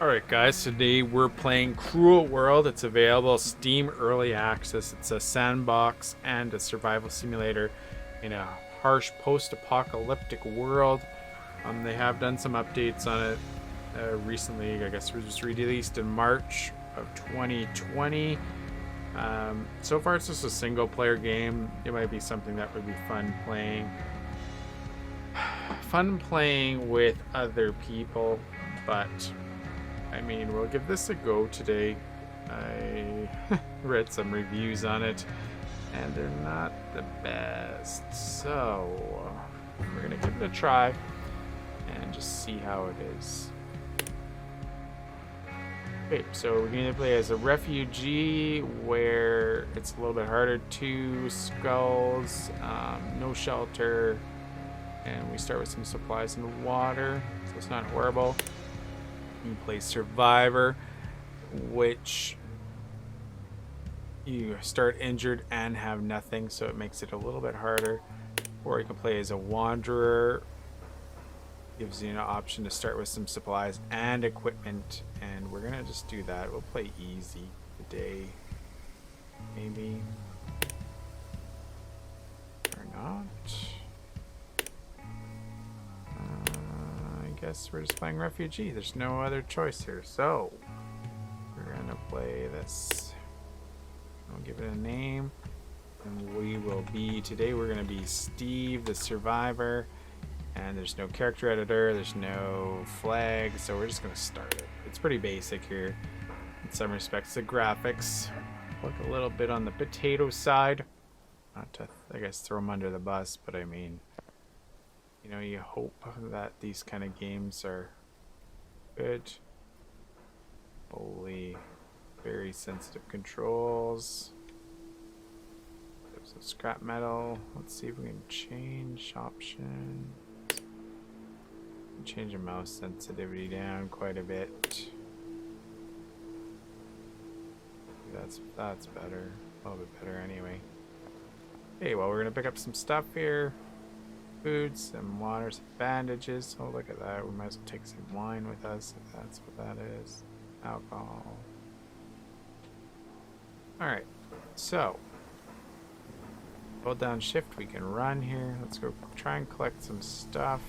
Alright guys, today we're playing Cruel World. It's available Steam Early Access. It's a sandbox and a survival simulator in a harsh post-apocalyptic world. They have done some updates on it recently. I guess it was just released in March of 2020. So far it's just a single player game. It might be something that would be fun playing. Fun playing with other people, but I mean, we'll give this a go today. I read some reviews on it, and they're not the best. So, we're going to give it a try and just see how it is. Okay, so we're going to play as a refugee where it's a little bit harder. 2 skulls, no shelter, and we start with some supplies and water, so it's not horrible. You can play Survivor, which you start injured and have nothing, so it makes it a little bit harder. Or you can play as a Wanderer. Gives you an option to start with some supplies and equipment, and we're gonna just do that. We'll play easy today, maybe, or not. I guess we're just playing refugee. There's no other choice here, so we're gonna play this. I'll give it a name, and we will be today. We're gonna be Steve, the survivor, and there's no character editor. There's no flag, so we're just gonna start it. It's pretty basic here in some respects. The graphics look a little bit on the potato side. Not to, I guess, throw them under the bus, but I mean, you know, you hope that these kind of games are good. Holy, very sensitive controls. There's some scrap metal. Let's see if we can change options. Change the mouse sensitivity down quite a bit. That's better. A little bit better anyway. Okay, well, we're gonna pick up some stuff here. Food, some water, some bandages. Oh, look at that. We might as well take some wine with us if that's what that is. Alcohol. Alright, so hold down shift, we can run here. Let's go try and collect some stuff.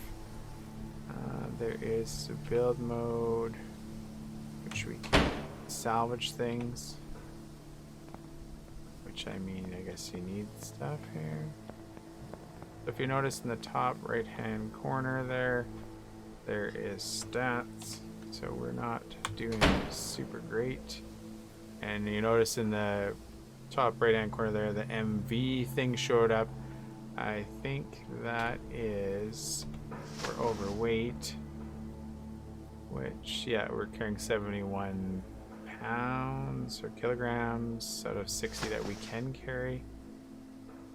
There is a build mode, which we can salvage things. Which, I mean, I guess you need stuff here. If you notice in the top right hand corner there is stats, so we're not doing super great. And you notice in the top right hand corner there, the MV thing showed up. I think that is we're overweight, which, yeah, we're carrying 71 pounds or kilograms out of 60 that we can carry,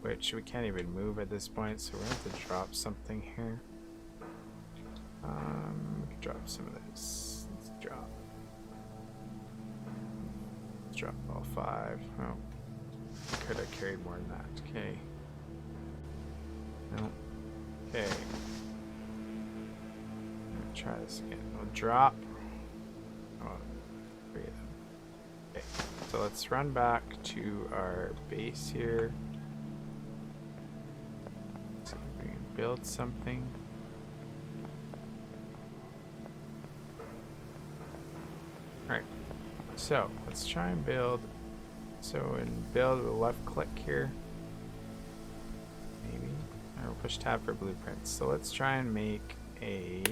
which we can't even move at this point, so we're going to have to drop something here. We can drop some of this. Let's drop all 5. Oh, could have carried more than that. Okay. No. Okay. Try this again. We'll drop. Oh, 3 of them. Okay. So let's run back to our base here. See if we can build something. Alright. So let's try and build. So in build, we'll left click here. Maybe. Or we'll push tab for blueprints. So let's try and make a.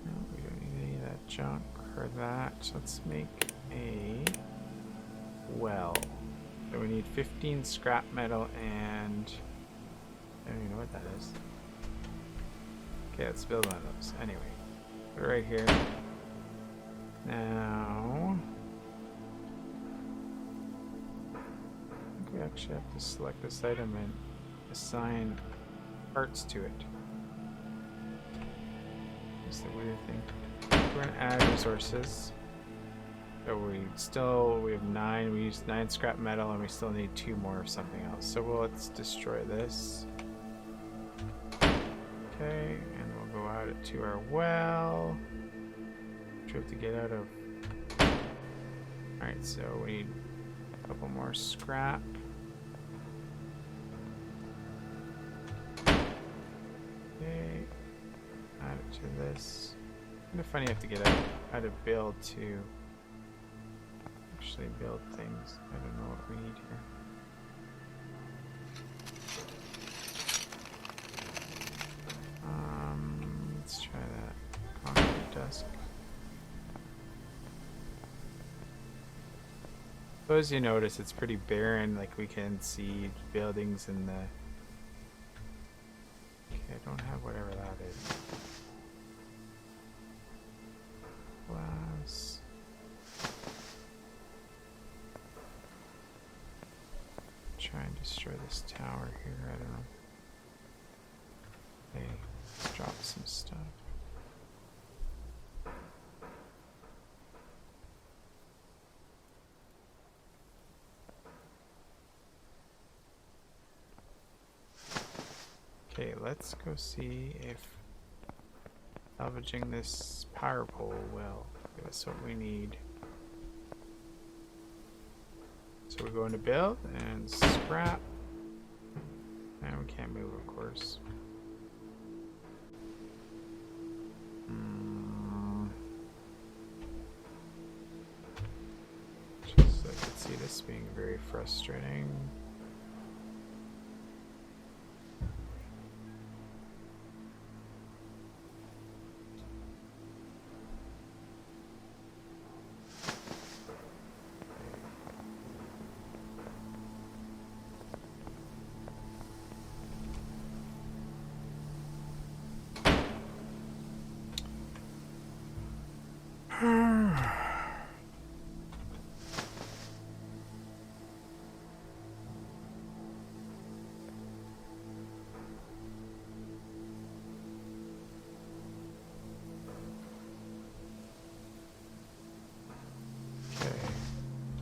No, we don't need any of that junk or that. Let's make a well. So we need 15 scrap metal and I don't even know what that is. Okay, let's build one of those. Anyway, put it right here. Now, I think we actually have to select this item and assign parts to it. That's the weird thing. We're gonna add resources. So we have 9. We used 9 scrap metal, and we still need 2 more of something else. So let's destroy this. Okay, and we'll go out to our well. we have to get out of? Alright, so we need a couple more scrap. Okay. Add it to this. Kind of funny you have to get out how to build to actually build things. I don't know what we need here. Let's try that. Concrete desk. So as you notice, it's pretty barren. Like we can see buildings in the. Okay, I don't have whatever that is. Glass. Try and destroy this tower here. I don't know. Hey, let's drop some stuff. Okay, let's go see if salvaging this power pole will give us what we need. So we're going to build and scrap. And we can't move, of course. Just I could see this being very frustrating.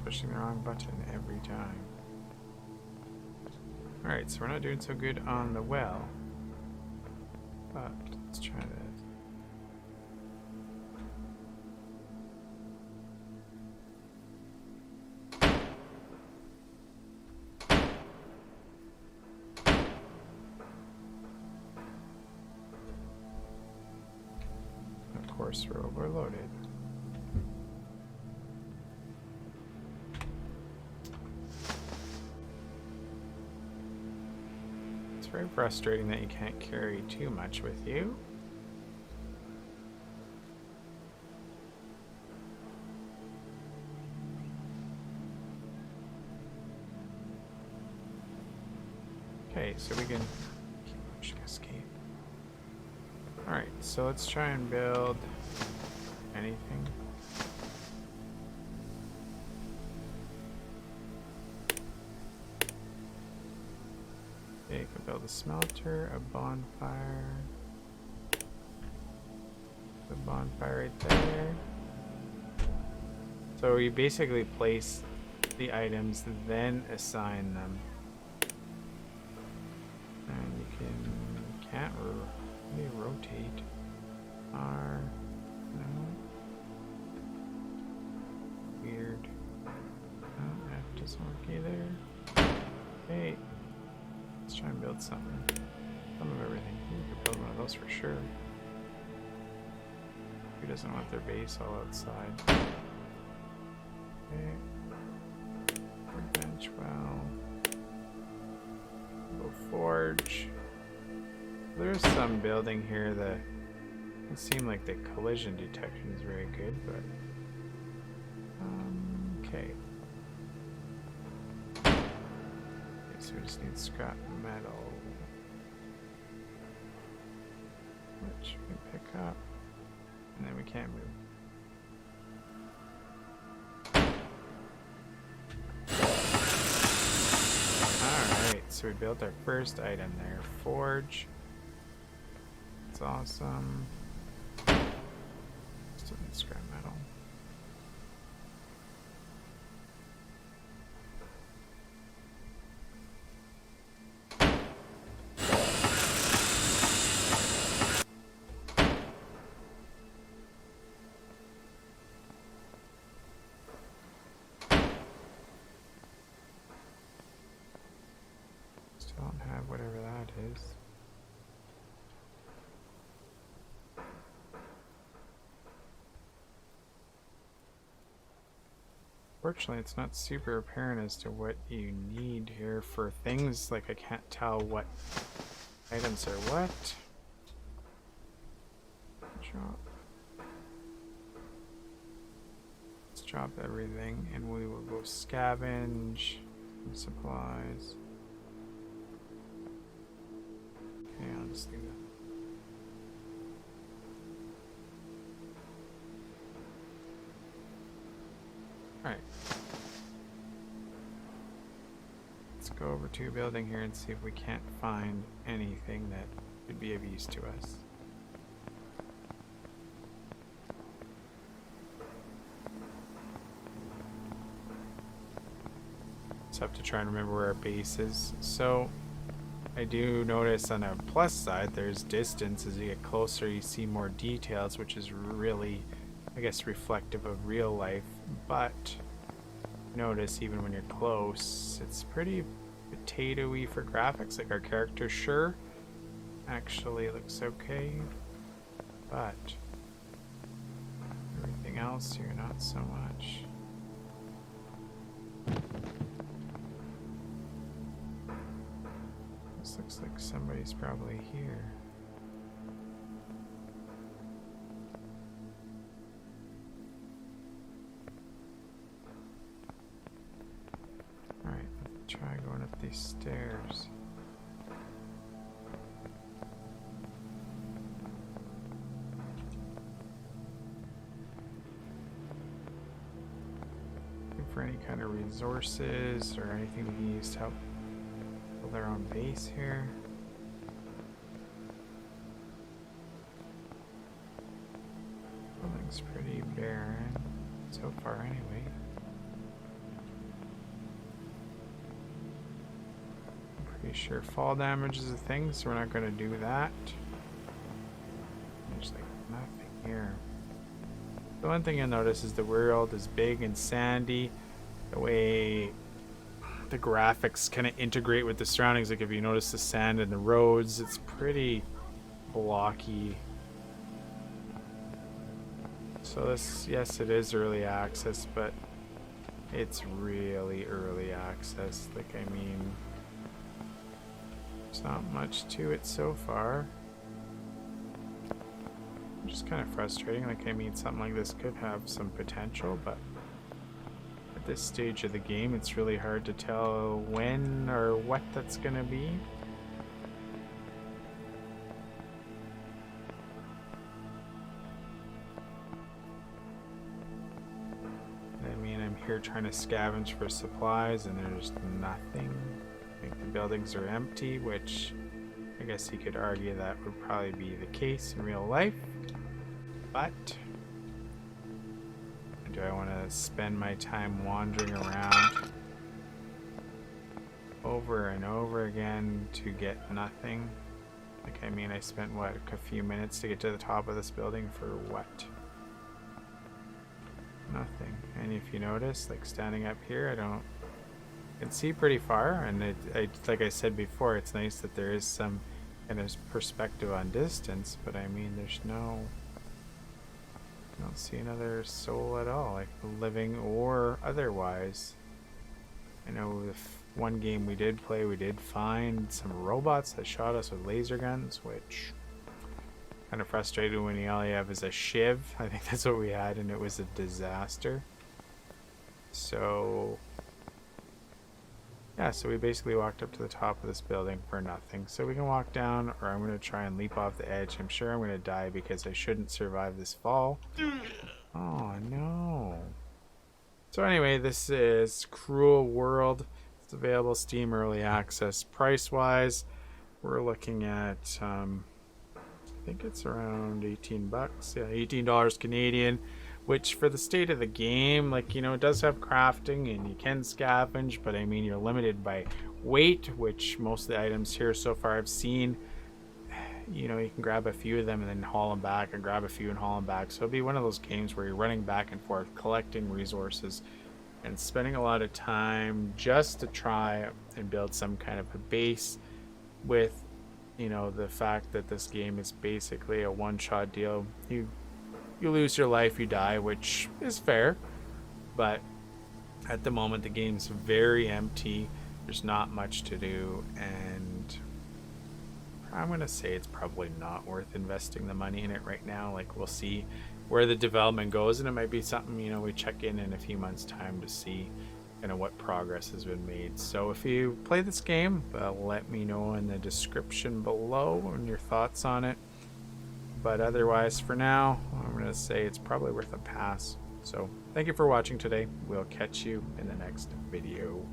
Pushing the wrong button every time. Alright, so we're not doing so good on the well. But let's try that. Of course, we're overloaded. Very frustrating that you can't carry too much with you. Okay, so we can keep pushing escape. Alright, so let's try and build anything. Okay, you can build a smelter, a bonfire. The bonfire right there. So you basically place the items, then assign them. And you can't maybe rotate. R, no. Weird. Oh, F doesn't work either. Okay. Let's try and build something. Some of everything. You could build one of those for sure. Who doesn't want their base all outside? Okay. Workbench, well. Go forge. There's some building here that it seems like the collision detection is very good, but okay. So we just need scrap metal, which we can pick up, and then we can't move. Alright, so we built our first item there, forge. It's awesome. Still need scrap metal. have whatever that is. Fortunately, it's not super apparent as to what you need here for things. Like, I can't tell what items are what. Drop. Let's drop everything, and we will go scavenge supplies. Okay, I'll just do that. Alright. Let's go over to a building here and see if we can't find anything that could be of use to us. Just have to try and remember where our base is. So, I do notice on a plus side, there's distance. As you get closer, you see more details, which is really, I guess, reflective of real life. But notice even when you're close, it's pretty potato-y for graphics. Like, our character sure actually looks okay, but everything else here not so much. This looks like somebody's probably here. Alright, let's try going up these stairs. Looking for any kind of resources or anything we can use to help build our own base here. Building's pretty barren so far anyway. Pretty sure fall damage is a thing, so we're not going to do that. There's like nothing here. The one thing you'll notice is the world is big and sandy. The way the graphics kind of integrate with the surroundings, like if you notice the sand and the roads, it's pretty blocky. So this, yes, it is early access, but it's really early access. Like, I mean, there's not much to it so far. Just kind of frustrating. Like, I mean, something like this could have some potential, but at this stage of the game, it's really hard to tell when or what that's gonna be. I mean, I'm here trying to scavenge for supplies, and there's nothing. I think the buildings are empty, which I guess you could argue that would probably be the case in real life. But do I want to spend my time wandering around over and over again to get nothing? Like, I mean, I spent, what, a few minutes to get to the top of this building for what? Nothing. And if you notice, like, standing up here, I can see pretty far, and like I said before, it's nice that there is some kind of perspective on distance, but I mean, I don't see another soul at all, like living or otherwise. I know if one game we did play, we did find some robots that shot us with laser guns, which kind of frustrated when all you have is a shiv. I think that's what we had, and it was a disaster. So yeah, so we basically walked up to the top of this building for nothing. So we can walk down, or I'm going to try and leap off the edge. I'm sure I'm going to die because I shouldn't survive this fall. Oh, no. So anyway, this is Cruel World. It's available Steam Early Access. Price-wise, we're looking at, I think it's around 18 bucks. Yeah, $18 Canadian. Which, for the state of the game, like, you know, it does have crafting and you can scavenge, but I mean, you're limited by weight, which most of the items here so far I've seen, you know, you can grab a few of them and then haul them back, and grab a few and haul them back. So it'll be one of those games where you're running back and forth, collecting resources and spending a lot of time just to try and build some kind of a base. with, you know, the fact that this game is basically a one-shot deal. You lose your life, you die, which is fair, but at the moment the game's very empty. There's not much to do, and I'm gonna say it's probably not worth investing the money in it right now. Like, we'll see where the development goes, and it might be something, you know, we check in a few months time to see kind of what progress has been made. So if you play this game, let me know in the description below and your thoughts on it. But otherwise, for now, I'm going to say it's probably worth a pass. So thank you for watching today. We'll catch you in the next video.